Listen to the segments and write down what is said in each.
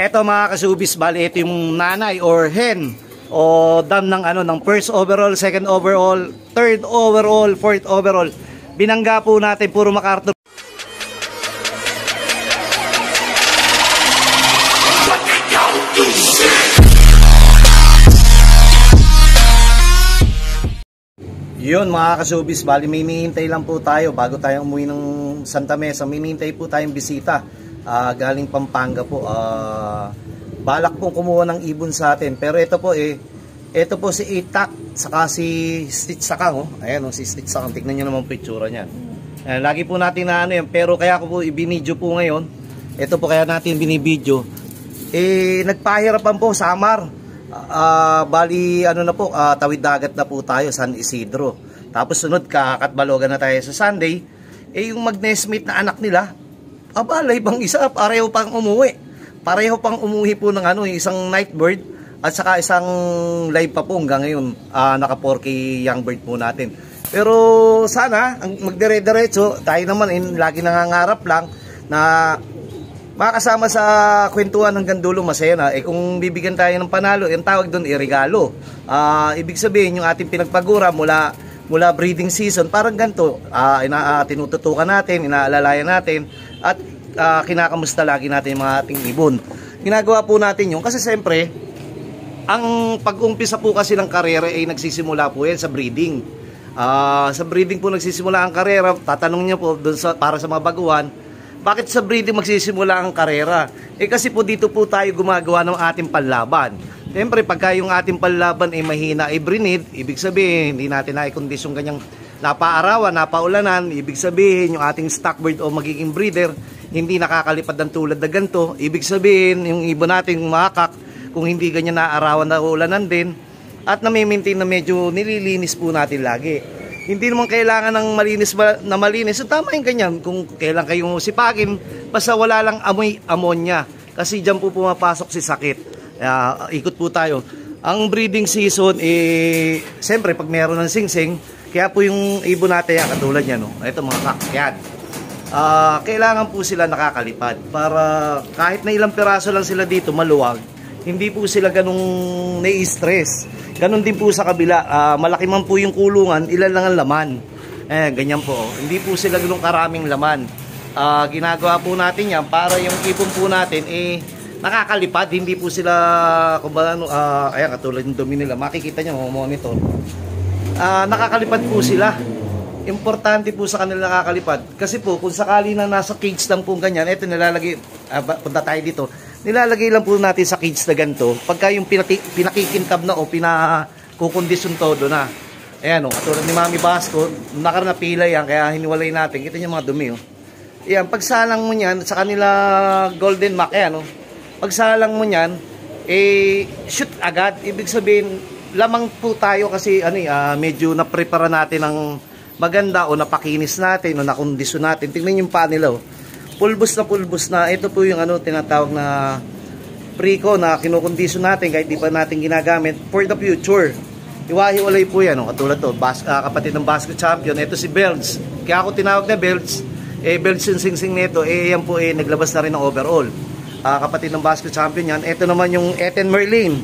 Eto mga kasubis, bali ito yung nanay or hen o dam ng ng first overall, second overall, third overall, fourth overall. Binangga po natin, puro MacArthur. Yun mga kasubis, bali may hinihintay lang po tayo bago tayo umuwi ng Santa Mesa. May hinihintay po tayong bisita galing Pampanga po. Balak pong kumuha ng ibon sa atin. Pero ito po ito po si Itak saka si Stitch Sakang. Ayan si Stitch Sakang, tignan nyo naman po itsura niyan. Lagi po natin na yan, pero kaya ko po ibinidyo po ngayon. Ito po kaya natin binibidyo. Nagpahirapan po Samar. Bali na po, tawid dagat na po tayo, San Isidro. Tapos sunod kakatbalogan na tayo sa Sunday. Yung mag-nestmate na anak nila, ibang isa, pareho pang umuwi. Pareho pang umuwi po ng isang night bird at saka isang live pa po hanggang ngayon. Naka 4K young bird po natin. Pero sana ang magdire-diretso, tayo naman lagi nangangarap lang na makasama sa kwentuhan hanggang dulo, masaya na. Kung bibigyan tayo ng panalo, yung tawag doon regalo. Ibig sabihin yung ating pinagpagura mula breeding season, parang ganito, tinututukan natin, inaalalayan natin, at kinakamusta lagi natin yung mga ating ibon. Ginagawa po natin yun kasi siyempre ang pag-umpisa po kasi ng karera nagsisimula po yan sa breeding. Sa breeding po nagsisimula ang karera. Tatanong niyo po doon para sa mga baguhan, bakit sa breeding magsisimula ang karera? Kasi po dito po tayo gumagawa ng ating panlaban. Siyempre pagka yung ating panlaban mahina, brinid, ibig sabihin hindi natin na-kondisyon ganyang napaarawan, napaulanan, ibig sabihin yung ating stock bird o magiging breeder hindi nakakalipad ng tulad na ganito. Ibig sabihin yung ibon natin makak, kung hindi ganyan naarawan na ulanan din, at nami-maintain na medyo nililinis po natin lagi. Hindi naman kailangan ng malinis. So tama yung ganyan. Kung kailan kayo sipagin, basta wala lang amoy ammonia. Kasi dyan po pumapasok si sakit. Ikot po tayo. Ang breeding season, siyempre pag meron ng singsing, kaya po yung ibon natin katulad yan. Ito mga kakyan. Kailangan po sila nakakalipad para kahit na ilang piraso lang sila dito maluwag, hindi po sila ganung nai-stress. Ganon din po sa kabila, malaki man po yung kulungan, ilan lang ang laman. Ganyan po. Hindi po sila ganung karaming laman. Ginagawa po natin yan para yung ibon po natin nakakalipad, hindi po sila kumbaga ayan katulad ng dumi nila, makikita nyo monitor. Nakakalipad po sila. Importante po sa kanila nakakalipad. Kasi po, kung sakali na nasa cage lang po ganyan, ito nilalagay, punta tayo dito, nilalagay lang po natin sa cage na ganito. Pagka yung pinakikintab na o pinakukondisyon todo na. Ayan katulad ni Mami Basco, nakarnapila yan, kaya hiniwalay natin. Kita nyo mga dumi Ayan, pagsalang mo yan, sa kanila Golden Mac, ayan pagsalang mo yan, shoot agad. Ibig sabihin, lamang po tayo kasi medyo na-prepara natin ng maganda o napakinis natin o nakondisyon natin. Tingnan yung paa nila pulbos na. Ito po yung tinatawag na preco na kinukondisyon natin kahit di pa natin ginagamit for the future. Iwahiwalay po yan katulad to kapatid ng Basco Champion. Ito si Belts, kaya ako tinawag na Belts. Belts yung singsing nito yan po naglabas na rin ng overall. Kapatid ng Basco Champion yan. Ito naman yung Eten Merlin.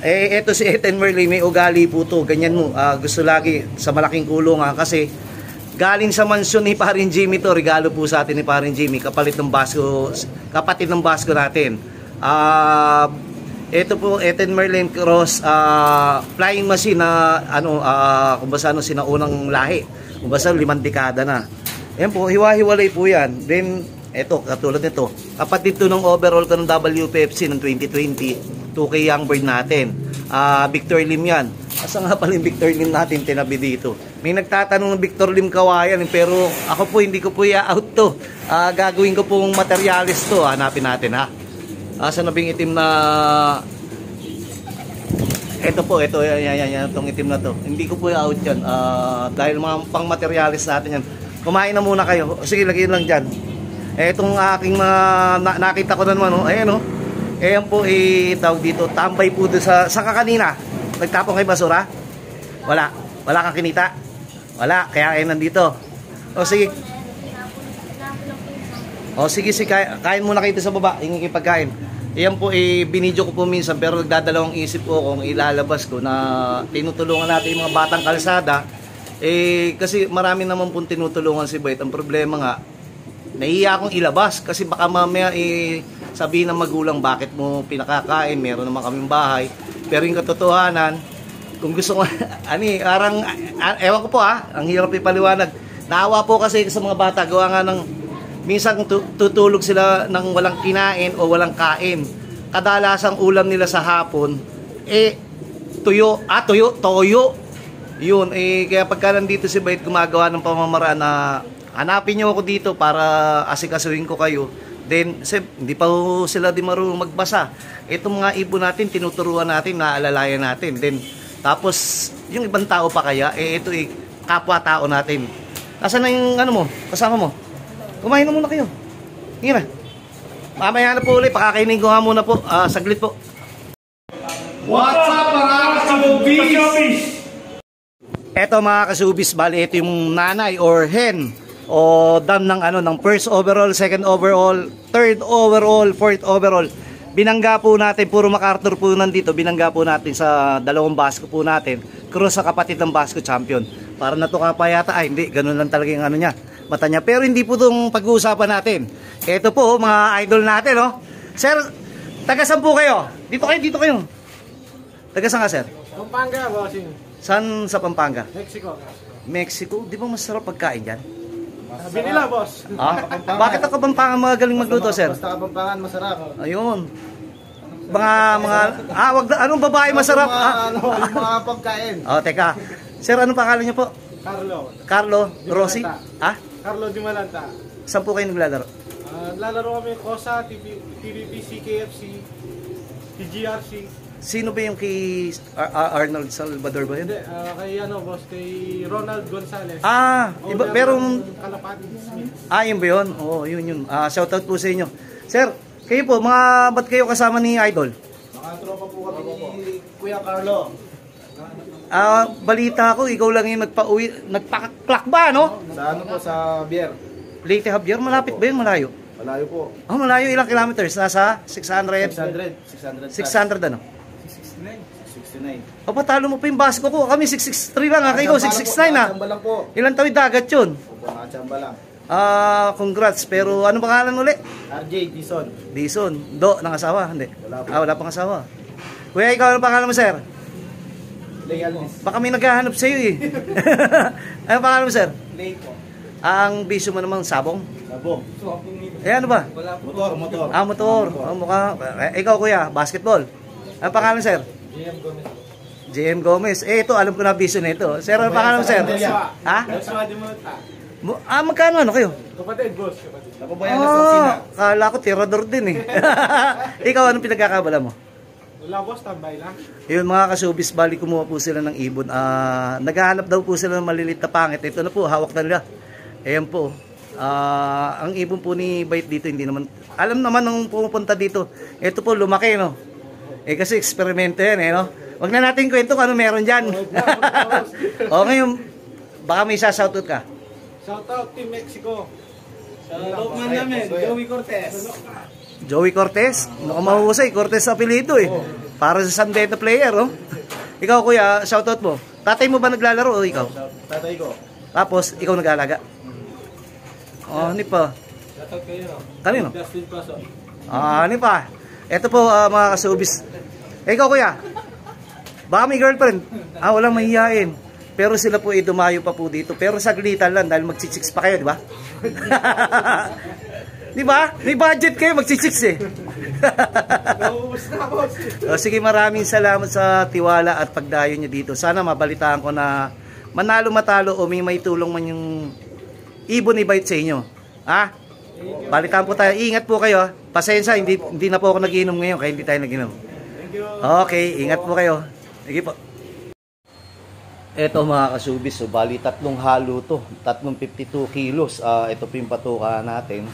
Ito si Eten Merlin, may ugali po to. Ganyan mo, gusto lagi sa malaking kulungan kasi galing sa mansyon ni Parin Jimmy to. Regalo po sa atin ni Parin Jimmy, kapatid ng Basco natin. Ito po Eten Merlin Cross flying machine na kung basta sinaunang lahi. Kung basta 5 dekada na. Ayan po, hiwa-hiwalay po yan. Then ito, katulad nito, kapatid to ng overall ko ng WPFC ng 2020, 2K young bird natin. Victor Lim yan. Asa nga pala yung Victor Lim natin tinabi dito? May nagtatanong ng Victor Lim kawayan, pero ako po hindi ko po i-out to. Gagawin ko pong materialis to. Hanapin natin Asa na bing itim na ito po, yan, itong itim na to. Hindi ko po i-out yan. Dahil mga pang materialis natin yan. Kumain na muna kayo. Sige, lagyan lang dyan. Itong aking nakita ko na naman, ayan ayan po tawag dito, tambay po doon sa kanina. Nagtapong kay basura? Wala kang kinita? Wala, kaya nandito. Sige. Sige, kain muna kayo sa baba, hingi kayo pagkain. Iyan po, binidyo ko po minsan, pero nagdadalawang isip ko kung ilalabas ko na tinutulungan natin yung mga batang kalsada. Kasi marami naman pong tinutulungan si Bait. Ang problema nga, nahiya akong ilabas kasi baka mamaya sabihin ng magulang bakit mo pinakakain, meron naman kaming bahay. Pero yung katotohanan, kung gusto ko, ewan ko po ang hirap ipaliwanag. Naawa po kasi sa mga bata, gawa nga ng minsan tutulog sila ng walang kinain o walang kain. Kadalasang ulam nila sa hapon, toyo. Yun, kaya pagka nandito si Bait, gumagawa ng pamamaraan na hanapin nyo ako dito para asikasuhin ko kayo. Then, hindi pa sila di marunong magbasa. Itong mga ibon natin, tinuturuan natin, naalalayan natin. Then, tapos, yung ibang tao pa kaya, ito kapwa-tao natin. Nasaan na yung mo, kasama mo? Kumain na muna kayo. Hindi na. Mamaya na po ulit, pakakainin ko nga muna po. Saglit po. What's up mga kasubis? Eto mga kasubis, bali ito yung nanay or hen o dam ng first overall, second overall, third overall, fourth overall. Binangga po natin, puro MacArthur po nandito, binangga po natin sa dalawang basko po natin, cross sa kapatid ng basko champion. Para natuka pa yata, hindi, ganun lang talaga yung niya, mata niya. Pero hindi po itong pag-uusapan natin. Ito po, mga idol natin, oh. Sir, taga-saan po kayo? Dito kayo. Taga-saan ka, sir? Pampanga, bossing. Saan sa Pampanga? Mexico. Di ba masarap pagkain yan? Sabi nila, boss. Bakit ang Kapampangan magaling magluto, sir? Basta Kapampangan, masarap. Ayun. Anong babae masarap? Yung mga pagkain. Teka. Sir, anong pangalan niyo po? Carlo Rossi? Carlo Di Malanta. Saan po kayo naglalaro? Lalaro kami Kosa, TVPC, KFC, TGRC. Sino ba yung kay Arnold Salvador ba yun? Hindi, boss, kay Ronald Gonzalez. Iba, pero Kalapati Smith. yun ba yun? Oo, yun. Shoutout po sa inyo. Sir, kayo po, ba't kayo kasama ni Idol? Mga tropa po kami ni Kuya Carlo. Balita ko, ikaw lang yung nagpa-clock ba, no? Sa po, sa Bier. Leyte Javier, malapit ba yun? Malayo? Malayo po. Malayo, ilang kilometers? Nasa 600? 600. 600 ano? 69. Patalo mo pa yung basko ko. Kami 663 lang, kayo 669 Nakachamba lang po. Ilang tawid dagat yun? Opo, nakachamba lang. Congrats. Pero ano pangalan ulit? RJ Dison. Dison. Ng asawa? Hindi. Wala po. Wala pang asawa. Kuya, ikaw ano pangalan mo, sir? Legalness. Baka may naghahanap sa iyo Ano pangalan mo, sir? Lay po. Ang bisyo mo naman, sabong? Sabong. Ano ba? Motor. Motor. Mukha. Ikaw, kuya, basketball. Ano pangalan, sir? JM Gomez. JM Gomez. Ito, alam ko na bisyo na ito. Sir, ano pangalan mo, sir? Magkano kayo? Kapatid, boss. Napabayan na sa opisina. Kala ko, tirador din Ikaw, anong pinagkakabala mo? Wala, boss, tambay lang. Yun, mga kasubis, bali kumuha po sila ng ibon. Naghahanap daw po sila ng malilit na pangit. Ito na po, hawak na nila. Ayan po. Ang ibon po ni Bait dito, hindi naman, alam naman nung pumupunta dito, ito po, lumaki, no? Kasi eksperimento yan, no? Wag na natin kwento kung ano meron dyan. Ngayon, baka may shoutout ka. Shoutout Team Mexico. Shoutout man namin, Joey Cortez. Joey Cortez? Mukhang mahusay, Cortez sa apelido Para sa Sunday na player, Ikaw, kuya, shoutout mo. Tatay mo ba naglalaro o ikaw? Tatay ko. Tapos, ikaw nag-aalaga? Ano pa? Shoutout kayo. Kanino? Justin Paso. Ano pa? Ito po, mga kasubis. Ikaw, kuya, baka may girlfriend. Walang mahihain. Pero sila po dumayo pa po dito. Pero saglitan lang dahil magchichicks pa kayo, di ba? Di ba? May budget kayo, magchichicks Nauubos na, boss. Sige, maraming salamat sa tiwala at pagdayo niyo dito. Sana mabalitaan ko na manalo-matalo o may tulong man yung ibon ni Bait sa inyo. Balitaan po tayo. Ingat po kayo. Pasensya, hindi na po ako nagiinom ngayon kaya hindi tayo nagiinom. Thank you. Okay, ingat po kayo. Sige po. Ito mga kasubis, bali tatlong halo to. 52 kilos. Ito po yung patuka natin.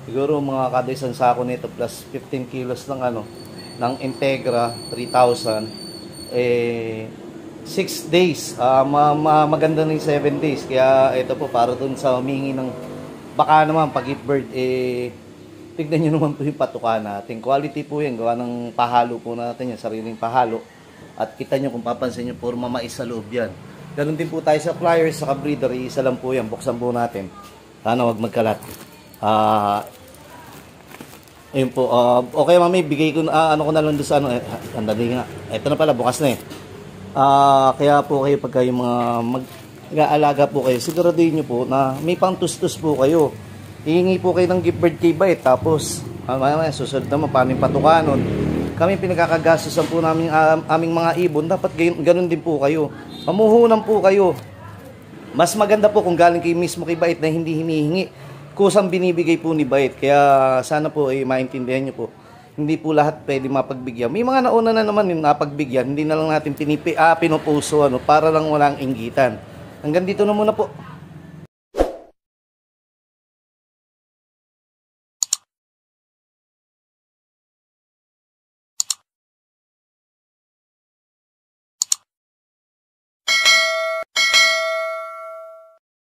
Siguro mga kada isang sako nito plus 15 kilos ng Integra 3000. 6 days. Maganda ng 7 days. Kaya ito po para dun sa humingi ng baka naman pag-eat bird tignan nyo naman po yung patuka natin. Quality po yan, gawa ng pahalo po natin yan, sariling pahalo. At kita nyo kung papansin nyo, puro mamais sa loob yan. Ganun din po tayo sa pliers, sa breeder, isa lang po yan, buksan po natin. Sana wag magkalat. Ayun po, okay mami, bigay ko ano ko na lang doon sa ano, andali nga. Ito na pala, bukas na eh. Kaya po kayo pagka yung mga mag-aalaga po kayo, siguraduhin nyo po na may pang-tustos po kayo. Hihingi po kayo ng gift bird kay bite, tapos susunod naman, paano yung patuka nun. Kami pinagkakagastusan po namin aming mga ibon, dapat ganun din po kayo. Mamuhunan po kayo. Mas maganda po kung galing kayo mismo kay bite na hindi hinihingi. Kusang binibigay po ni bite, kaya sana po ay maintindihan nyo po. Hindi po lahat pwede mapagbigyan. May mga nauna na naman yung napagbigyan, hindi na lang natin pinupuso para lang walang inggitan. Hanggang dito na muna po.